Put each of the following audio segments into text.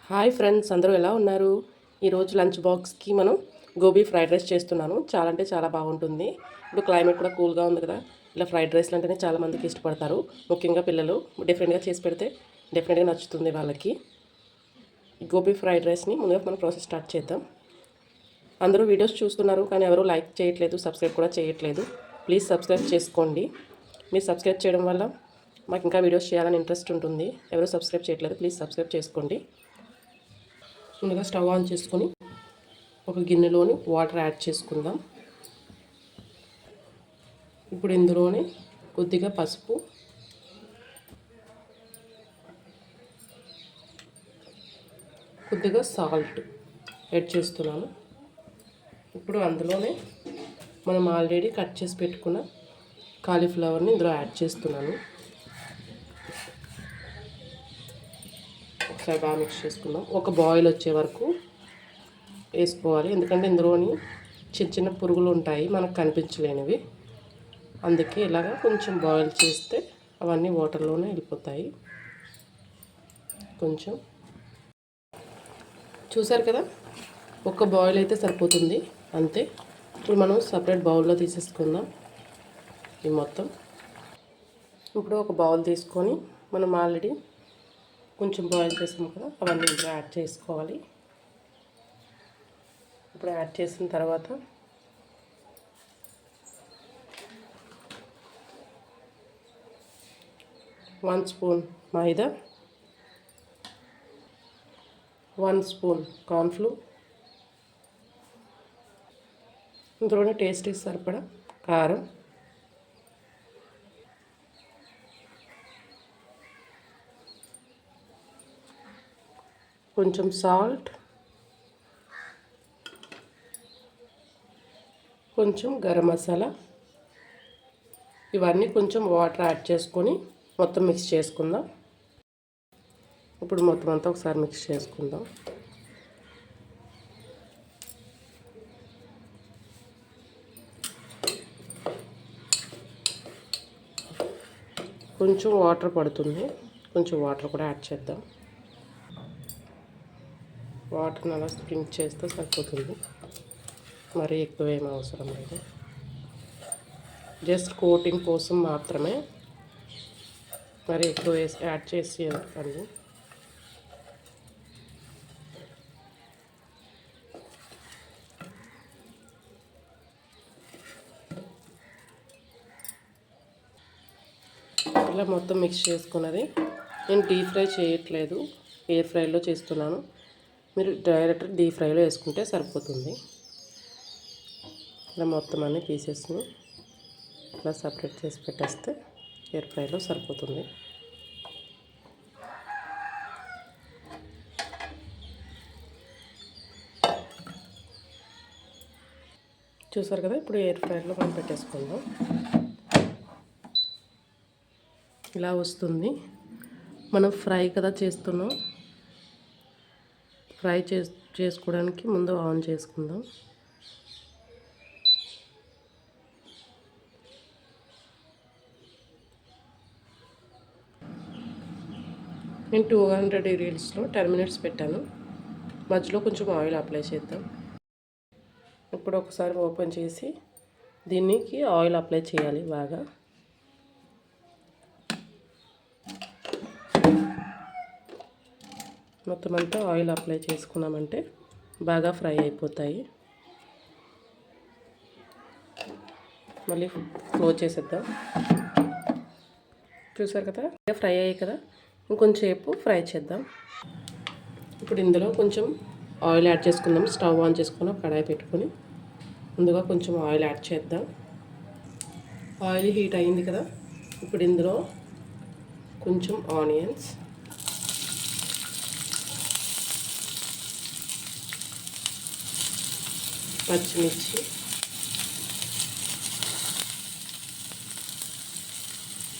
Hi friends, అందరూ ఎలా ఉన్నారు? ఈరోజు లంచ్ బాక్స్కి మనం గోబీ ఫ్రైడ్ రైస్ చేస్తున్నాను. చాలా అంటే చాలా బాగుంటుంది. ఇప్పుడు క్లైమేట్ కూడా కూల్గా ఉంది కదా, ఇలా ఫ్రైడ్ రైస్లు అంటేనే చాలామందికి ఇష్టపడతారు. ముఖ్యంగా పిల్లలు డిఫరెంట్గా చేసి పెడితే డెఫినెట్గా నచ్చుతుంది వాళ్ళకి. గోబీ ఫ్రైడ్ రైస్ని ముందుగా మనం ప్రాసెస్ స్టార్ట్ చేద్దాం. అందరూ వీడియోస్ చూస్తున్నారు కానీ ఎవరు లైక్ చేయట్లేదు, సబ్స్క్రైబ్ కూడా చేయట్లేదు. ప్లీజ్ సబ్స్క్రైబ్ చేసుకోండి. మీరు సబ్స్క్రైబ్ చేయడం వల్ల మాకు ఇంకా వీడియోస్ చేయాలని ఇంట్రెస్ట్ ఉంటుంది. ఎవరు సబ్స్క్రైబ్ చేయట్లేదు, ప్లీజ్ సబ్స్క్రైబ్ చేసుకోండి. ముందుగా స్టవ్ ఆన్ చేసుకొని ఒక గిన్నెలోని వాటర్ యాడ్ చేసుకుందాం. ఇప్పుడు ఇందులోనే కొద్దిగా పసుపు, కొద్దిగా సాల్ట్ యాడ్ చేస్తున్నాను. ఇప్పుడు అందులోనే మనం ఆల్రెడీ కట్ చేసి పెట్టుకున్న కాలీఫ్లవర్ని ఇందులో యాడ్ చేస్తున్నాను. ఒకసారి బాగా మిక్స్ చేసుకుందాం. ఒక బాయిల్ వచ్చే వరకు వేసుకోవాలి, ఎందుకంటే ఇందులోని చిన్న చిన్న పురుగులు ఉంటాయి మనకు కనిపించలేనివి. అందుకే ఇలాగా కొంచెం బాయిల్ చేస్తే అవన్నీ వాటర్లోనే వెళ్ళిపోతాయి. కొంచెం చూసారు కదా, ఒక బాయిల్ అయితే సరిపోతుంది అంతే. ఇప్పుడు మనం సపరేట్ బౌల్లో తీసేసుకుందాం ఈ మొత్తం. ఇప్పుడు ఒక బౌల్ తీసుకొని మనం ఆల్రెడీ కొంచెం బాయిల్ చేసాం కదా, అవన్నీ ఇందులో యాడ్ చేసుకోవాలి. ఇప్పుడు యాడ్ చేసిన తర్వాత వన్ స్పూన్ మైదా, 1 స్పూన్ కార్న్ఫ్లోర్, ఇందులోనే టేస్ట్కి సరిపడా కారం, కొంచెం సాల్ట్, కొంచెం గరం మసాలా. ఇవన్నీ కొంచెం వాటర్ యాడ్ చేసుకొని మొత్తం మిక్స్ చేసుకుందాం. ఇప్పుడు మొత్తం అంతా ఒకసారి మిక్స్ చేసుకుందాం. కొంచెం వాటర్ పడుతుంది, కొంచెం వాటర్ కూడా యాడ్ చేద్దాం. వాటర్ని అలా స్ప్రింక్ చేస్తే సరిపోతుంది, మరీ ఎక్కువ ఏం అవసరం లేదు. జస్ట్ కోటింగ్ కోసం మాత్రమే, మరి ఎక్కువ యాడ్ చేసి ఎందుకండి. ఇలా మొత్తం మిక్స్ చేసుకున్నది. నేను డీప్ ఫ్రై చేయట్లేదు, ఎయిర్ ఫ్రైలో చేస్తున్నాను. మీరు డైరెక్ట్ డీప్ ఫ్రైలో వేసుకుంటే సరిపోతుంది. ఇలా మొత్తం అన్ని పీసెస్ని ఇలా సపరేట్ చేసి పెట్టేస్తే ఎయిర్ ఫ్రైలో సరిపోతుంది. చూసారు కదా, ఇప్పుడు ఎయిర్ ఫ్రైలో మనం పెట్టేసుకుందాం. ఇలా వస్తుంది. మనం ఫ్రై కదా చేస్తున్నాం, ఫ్రై చేసుకోవడానికి ముందు ఆన్ చేసుకుందాం. నేను 200 డిగ్రీస్లో 10 మినిట్స్ పెట్టాను. మధ్యలో కొంచెం ఆయిల్ అప్లై చేద్దాం. ఇప్పుడు ఒకసారి ఓపెన్ చేసి దీనికి ఆయిల్ అప్లై చేయాలి బాగా. మొత్తం అంతా ఆయిల్ అప్లై చేసుకున్నామంటే బాగా ఫ్రై అయిపోతాయి. మళ్ళీ క్లోజ్ చేసేద్దాం. చూసారు కదా, ఫ్రై అయ్యాయి కదా, ఇంకొంచెంసేపు ఫ్రై చేద్దాం. ఇప్పుడు ఇందులో కొంచెం ఆయిల్ యాడ్ చేసుకుందాం. స్టవ్ ఆన్ చేసుకుని కడాయి పెట్టుకొని ముందుగా కొంచెం ఆయిల్ యాడ్ చేద్దాం. ఆయిల్ హీట్ అయింది కదా, ఇప్పుడు ఇందులో కొంచెం ఆనియన్స్, పచ్చిమిర్చి,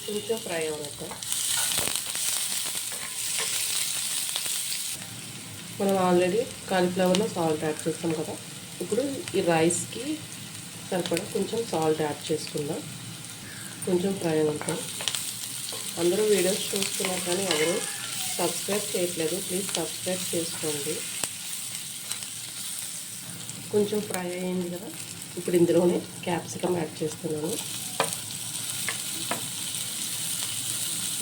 కొంచెం ఫ్రై అవుతాం. మనం ఆల్రెడీ కాలీఫ్లవర్లో సాల్ట్ యాడ్ చేస్తాం కదా, ఇప్పుడు ఈ రైస్కి సరిపడా కొంచెం సాల్ట్ యాడ్ చేసుకుందాం. కొంచెం ఫ్రై అవుతాం. అందరూ వీడియోస్ చూస్తున్నారు కానీ ఎవరు సబ్స్క్రైబ్ చేయట్లేదు, ప్లీజ్ సబ్స్క్రైబ్ చేసుకోండి. కొంచెం ఫ్రై అయింది కదా, ఇప్పుడు ఇందులోనే క్యాప్సికమ్ యాడ్ చేస్తున్నాను.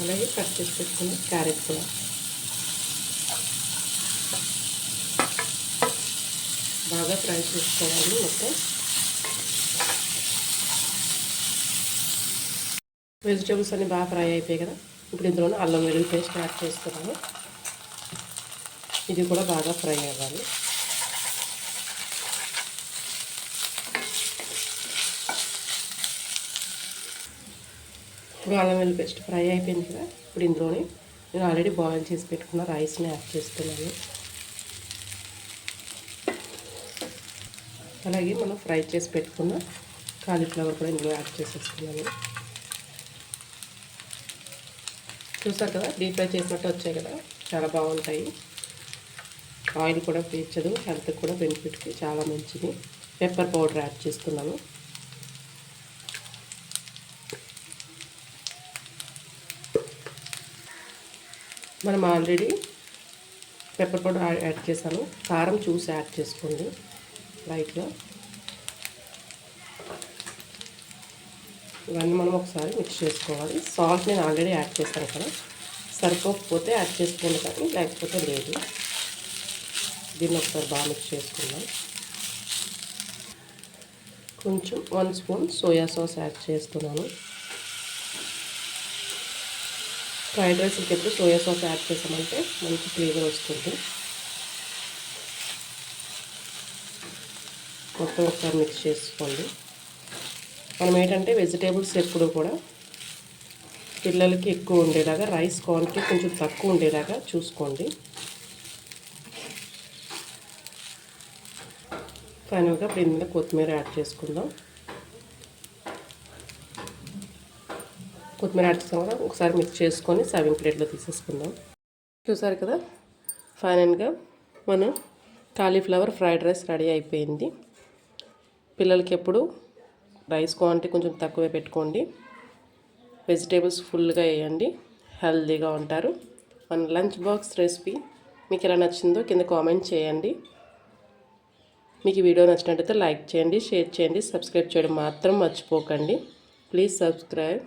అలాగే కట్ చేసి పెట్టుకున్న క్యారెట్ కూడా బాగా ఫ్రై చేసుకోవాలి. మొత్తం వెజిటేబుల్స్ అన్నీ బాగా ఫ్రై అయిపోయాయి కదా, ఇప్పుడు ఇందులోనే అల్లం వెల్లుల్లి పేస్ట్ యాడ్ చేస్తున్నాను. ఇది కూడా బాగా ఫ్రై అవ్వాలి. ఇప్పుడు అల్లం వెల్లుల్లి పేస్ట్ ఫ్రై అయిపోయింది కదా, ఇప్పుడు ఇందులోనే నేను ఆల్రెడీ బాయిల్ చేసి పెట్టుకున్న రైస్ని యాడ్ చేస్తున్నాను. అలాగే మనం ఫ్రై చేసి పెట్టుకున్న కాలీఫ్లవర్ కూడా ఇందులో యాడ్ చేసేసుకున్నాను. చూసారు కదా, డీప్ ఫ్రై చేసినట్టు వచ్చాయి కదా, చాలా బాగుంటాయి. ఆయిల్ కూడా పీల్చదు, హెల్త్కి కూడా బెనిఫిట్కి చాలా మంచిది. పెప్పర్ పౌడర్ యాడ్ చేస్తున్నాను. మనం ఆల్రెడీ పెప్పర్ పౌడర్ యాడ్ చేశాను, కారం చూసి యాడ్ చేసుకోండి లైట్గా. ఇవన్నీ మనం ఒకసారి మిక్స్ చేసుకోవాలి. సాల్ట్ నేను ఆల్రెడీ యాడ్ చేశాను కదా, సరిపోకపోతే యాడ్ చేసుకోండి, కానీ లేకపోతే లేదు. దీన్ని ఒకసారి బాగా మిక్స్ చేసుకుందాం. కొంచెం 1 స్పూన్ సోయా సాస్ యాడ్ చేస్తున్నాను. ఫ్రైడ్ రైస్కి ఎప్పుడు సోయా సాస్ యాడ్ చేసామంటే మంచి ఫ్లేవర్ వస్తుంది. మొత్తం ఒకసారి మిక్స్ చేసుకోండి. మనం ఏంటంటే వెజిటేబుల్స్ ఎప్పుడు కూడా పిల్లలకి ఎక్కువ ఉండేలాగా, రైస్ క్వాంటిటీ కొంచెం తక్కువ ఉండేలాగా చూసుకోండి. ఫైనల్గా ఇప్పుడు ఇందులో కొత్తిమీర యాడ్ చేసుకుందాం. కొత్తిమీర యాడ్ చేసాం కదా, ఒకసారి మిక్స్ చేసుకొని సర్వింగ్ ప్లేట్లో తీసేసుకుందాం. చూసారు కదా, ఫైనల్గా మన కాలీఫ్లవర్ ఫ్రైడ్ రైస్ రెడీ అయిపోయింది. పిల్లలకి ఎప్పుడు రైస్ క్వాంటిటీ కొంచెం తక్కువే పెట్టుకోండి, వెజిటేబుల్స్ ఫుల్గా వేయండి, హెల్తీగా ఉంటారు. మన లంచ్ బాక్స్ రెసిపీ మీకు ఎలా నచ్చిందో కింద కామెంట్ చేయండి. మీకు ఈ వీడియో నచ్చినట్లయితే లైక్ చేయండి, షేర్ చేయండి, సబ్స్క్రైబ్ చేయడం మాత్రం మర్చిపోకండి. Please subscribe.